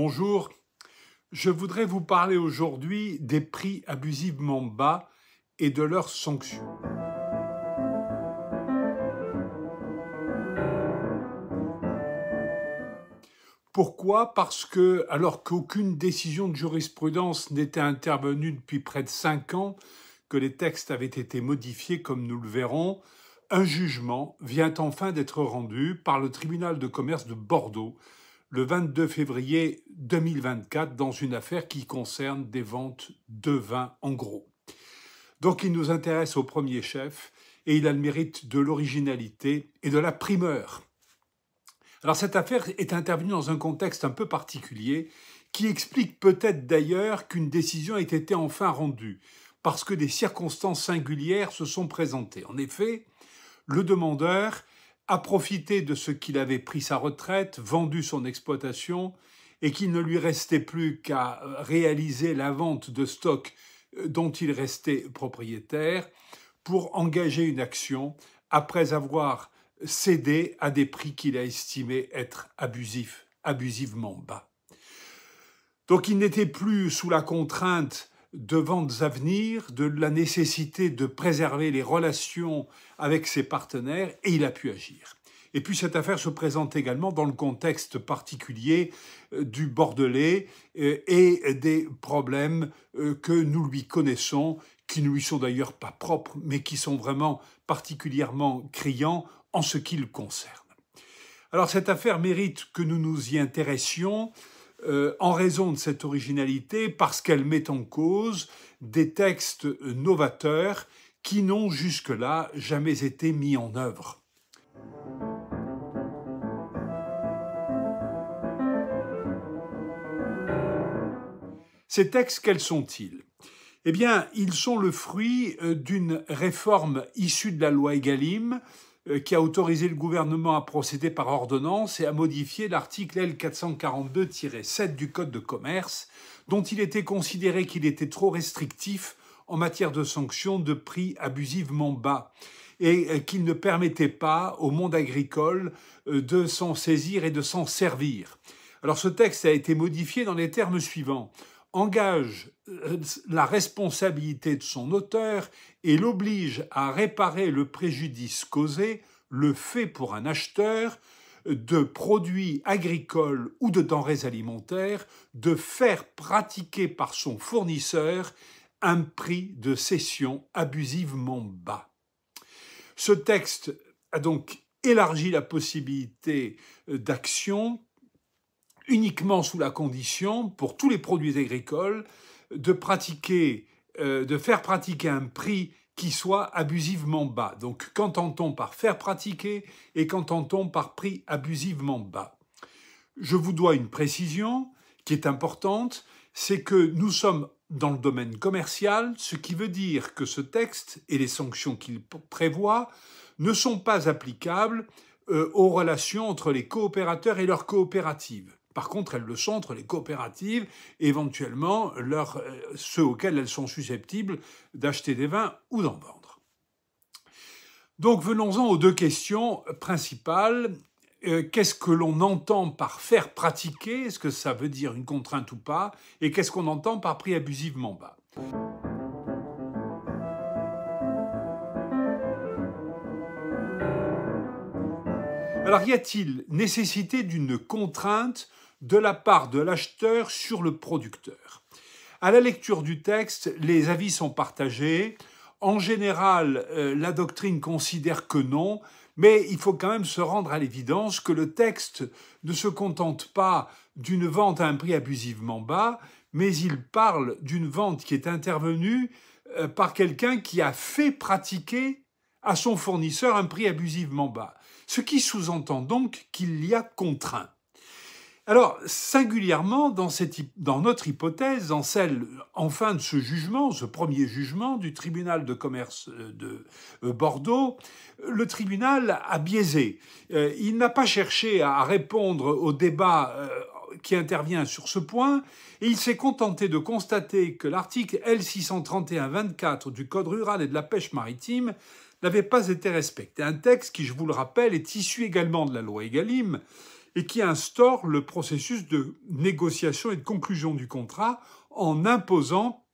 Bonjour, je voudrais vous parler aujourd'hui des prix abusivement bas et de leurs sanctions. Pourquoi? Parce que, alors qu'aucune décision de jurisprudence n'était intervenue depuis près de 5 ans, que les textes avaient été modifiés comme nous le verrons, un jugement vient enfin d'être rendu par le tribunal de commerce de Bordeaux le 22 février 2024 dans une affaire qui concerne des ventes de vin en gros. Donc il nous intéresse au premier chef et il a le mérite de l'originalité et de la primeur. Alors cette affaire est intervenue dans un contexte un peu particulier qui explique peut-être d'ailleurs qu'une décision ait été enfin rendue, parce que des circonstances singulières se sont présentées. En effet, le demandeur a profité de ce qu'il avait pris sa retraite, vendu son exploitation et qu'il ne lui restait plus qu'à réaliser la vente de stocks dont il restait propriétaire pour engager une action après avoir cédé à des prix qu'il a estimés être abusivement bas. Donc il n'était plus sous la contrainte de ventes à venir, de la nécessité de préserver les relations avec ses partenaires, et il a pu agir. Et puis cette affaire se présente également dans le contexte particulier du Bordelais et des problèmes que nous lui connaissons, qui ne lui sont d'ailleurs pas propres, mais qui sont vraiment particulièrement criants en ce qui le concerne. Alors cette affaire mérite que nous nous y intéressions en raison de cette originalité, parce qu'elle met en cause des textes novateurs qui n'ont jusque-là jamais été mis en œuvre. Ces textes, quels sont-ils? Eh bien, ils sont le fruit d'une réforme issue de la loi Egalim, qui a autorisé le gouvernement à procéder par ordonnance et à modifier l'article L442-7 du Code de commerce, dont il était considéré qu'il était trop restrictif en matière de sanctions de prix abusivement bas et qu'il ne permettait pas au monde agricole de s'en saisir et de s'en servir. Alors ce texte a été modifié dans les termes suivants: engage la responsabilité de son auteur et l'oblige à réparer le préjudice causé, le fait pour un acheteur de produits agricoles ou de denrées alimentaires, de faire pratiquer par son fournisseur un prix de cession abusivement bas. Ce texte a donc élargi la possibilité d'action uniquement sous la condition, pour tous les produits agricoles, de faire pratiquer un prix qui soit abusivement bas. Donc, qu'entend-on par faire pratiquer et qu'entend-on par prix abusivement bas? Je vous dois une précision qui est importante, c'est que nous sommes dans le domaine commercial, ce qui veut dire que ce texte et les sanctions qu'il prévoit ne sont pas applicables aux relations entre les coopérateurs et leurs coopératives. Par contre, elles le sont entre les coopératives et éventuellement ceux auxquels elles sont susceptibles d'acheter des vins ou d'en vendre. Donc venons-en aux deux questions principales. Qu'est-ce que l'on entend par faire pratiquer? Est-ce que ça veut dire une contrainte ou pas? Et qu'est-ce qu'on entend par prix abusivement bas? Alors y a-t-il nécessité d'une contrainte de la part de l'acheteur sur le producteur? À la lecture du texte, les avis sont partagés. En général, la doctrine considère que non, mais il faut quand même se rendre à l'évidence que le texte ne se contente pas d'une vente à un prix abusivement bas, mais il parle d'une vente qui est intervenue par quelqu'un qui a fait pratiquer à son fournisseur un prix abusivement bas. Ce qui sous-entend donc qu'il y a contraint. Alors, singulièrement, dans notre hypothèse, dans celle, enfin, de ce jugement, ce premier jugement du tribunal de commerce de Bordeaux, le tribunal a biaisé. Il n'a pas cherché à répondre au débat qui intervient sur ce point, et il s'est contenté de constater que l'article L631-24 du Code rural et de la pêche maritime n'avait pas été respecté. Un texte qui, je vous le rappelle, est issu également de la loi Egalim, et qui instaure le processus de négociation et de conclusion du contrat en imposant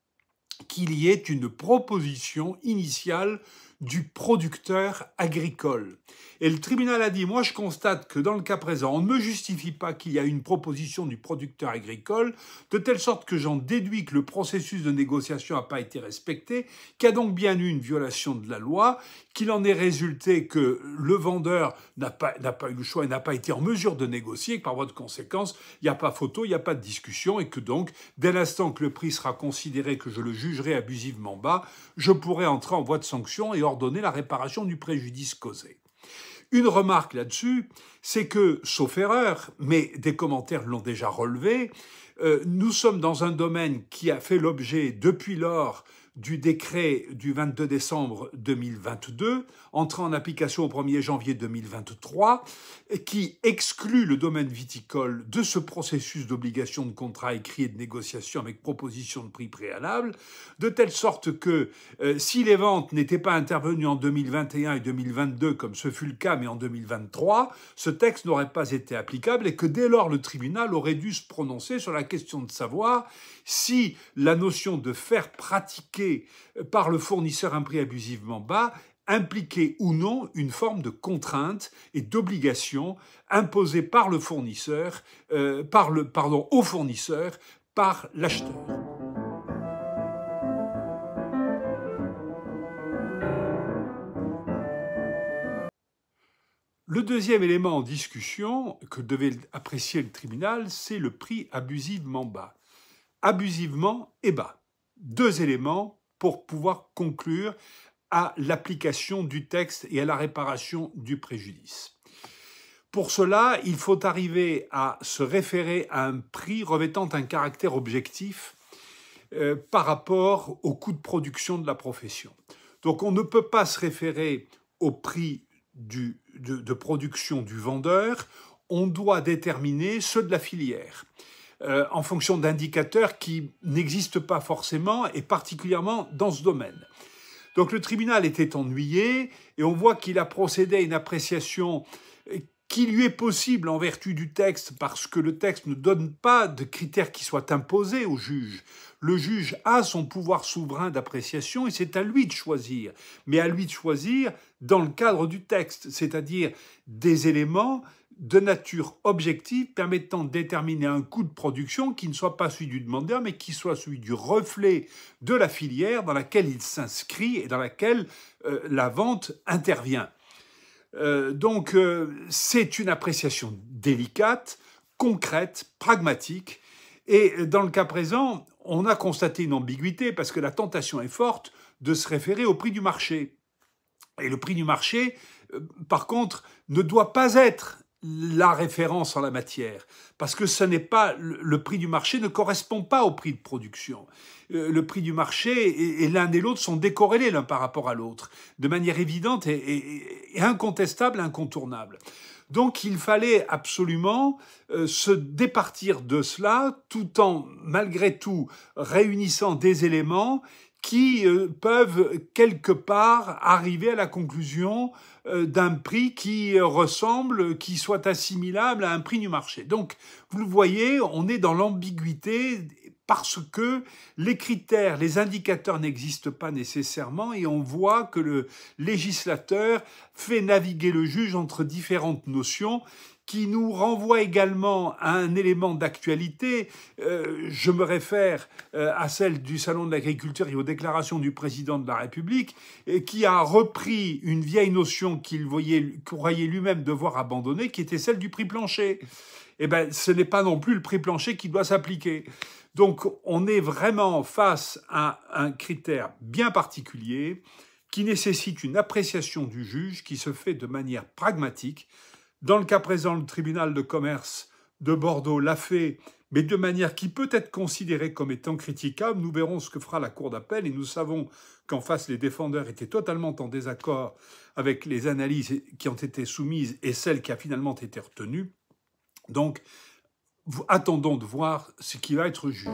qu'il y ait une proposition initiale du producteur agricole. Et le tribunal a dit, moi je constate que dans le cas présent, on ne me justifie pas qu'il y a une proposition du producteur agricole, de telle sorte que j'en déduis que le processus de négociation n'a pas été respecté, qu'il y a donc bien eu une violation de la loi, qu'il en est résulté que le vendeur n'a pas eu le choix et n'a pas été en mesure de négocier, que par voie de conséquence, il n'y a pas photo, il n'y a pas de discussion, et que donc, dès l'instant que le prix sera considéré que je le jugerai abusivement bas, je pourrai entrer en voie de sanction et ordonner la réparation du préjudice causé. Une remarque là-dessus, c'est que, sauf erreur, mais des commentaires l'ont déjà relevé, nous sommes dans un domaine qui a fait l'objet, depuis lors, du décret du 22 décembre 2022, entré en application au 1er janvier 2023, qui exclut le domaine viticole de ce processus d'obligation de contrat écrit et de négociation avec proposition de prix préalable, de telle sorte que si les ventes n'étaient pas intervenues en 2021 et 2022, comme ce fut le cas, mais en 2023, ce texte n'aurait pas été applicable et que dès lors le tribunal aurait dû se prononcer sur la question de savoir si la notion de faire pratiquer par le fournisseur un prix abusivement bas impliquait ou non une forme de contrainte et d'obligation imposée par le fournisseur, au fournisseur par l'acheteur. Le deuxième élément en discussion que devait apprécier le tribunal, c'est le prix abusivement bas. Abusivement et bas. Deux éléments pour pouvoir conclure à l'application du texte et à la réparation du préjudice. Pour cela, il faut arriver à se référer à un prix revêtant un caractère objectif par rapport au coût de production de la profession. Donc on ne peut pas se référer au prix de production du vendeur, on doit déterminer ceux de la filière. En fonction d'indicateurs qui n'existent pas forcément et particulièrement dans ce domaine. Donc le tribunal était ennuyé et on voit qu'il a procédé à une appréciation qui lui est possible en vertu du texte parce que le texte ne donne pas de critères qui soient imposés au juge. Le juge a son pouvoir souverain d'appréciation et c'est à lui de choisir, mais à lui de choisir dans le cadre du texte, c'est-à-dire des éléments de nature objective permettant de déterminer un coût de production qui ne soit pas celui du demandeur, mais qui soit celui du reflet de la filière dans laquelle il s'inscrit et dans laquelle la vente intervient. Donc c'est une appréciation délicate, concrète, pragmatique, et dans le cas présent, on a constaté une ambiguïté parce que la tentation est forte de se référer au prix du marché. Et le prix du marché, par contre, ne doit pas être la référence en la matière, parce que ce n'est pas le prix du marché ne correspond pas au prix de production. Le prix du marché et l'un et l'autre sont décorrélés l'un par rapport à l'autre, de manière évidente et incontestable, incontournable. Donc il fallait absolument se départir de cela, tout en, malgré tout, réunissant des éléments qui peuvent quelque part arriver à la conclusion d'un prix qui ressemble, qui soit assimilable à un prix du marché. Donc, vous le voyez, on est dans l'ambiguïté parce que les critères, les indicateurs n'existent pas nécessairement et on voit que le législateur fait naviguer le juge entre différentes notions qui nous renvoie également à un élément d'actualité. Je me réfère à celle du Salon de l'agriculture et aux déclarations du président de la République, qui a repris une vieille notion qu'il croyait lui-même devoir abandonner, qui était celle du prix plancher. Eh bien, ce n'est pas non plus le prix plancher qui doit s'appliquer. Donc, on est vraiment face à un critère bien particulier qui nécessite une appréciation du juge qui se fait de manière pragmatique. Dans le cas présent, le tribunal de commerce de Bordeaux l'a fait, mais de manière qui peut être considérée comme étant critiquable. Nous verrons ce que fera la Cour d'appel et nous savons qu'en face, les défendeurs étaient totalement en désaccord avec les analyses qui ont été soumises et celles qui a finalement été retenues. Donc, attendons de voir ce qui va être jugé.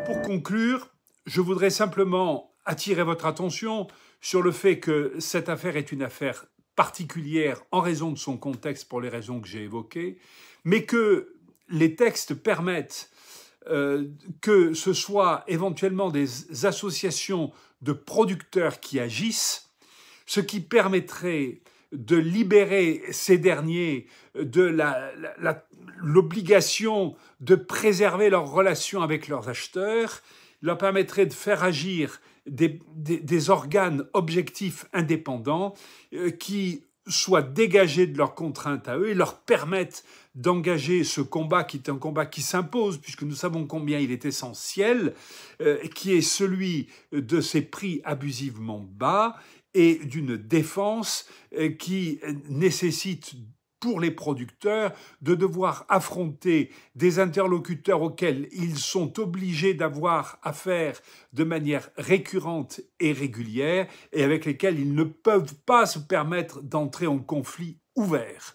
Pour conclure, je voudrais simplement attirer votre attention sur le fait que cette affaire est une affaire particulière en raison de son contexte pour les raisons que j'ai évoquées, mais que les textes permettent que ce soit éventuellement des associations de producteurs qui agissent, ce qui permettrait de libérer ces derniers de l'obligation de préserver leurs relations avec leurs acheteurs, leur permettrait de faire agir des organes objectifs indépendants qui soient dégagés de leurs contraintes à eux et leur permettent d'engager ce combat qui est un combat qui s'impose, puisque nous savons combien il est essentiel, qui est celui de ces prix abusivement bas et d'une défense qui nécessite pour les producteurs de devoir affronter des interlocuteurs auxquels ils sont obligés d'avoir affaire de manière récurrente et régulière et avec lesquels ils ne peuvent pas se permettre d'entrer en conflit ouvert.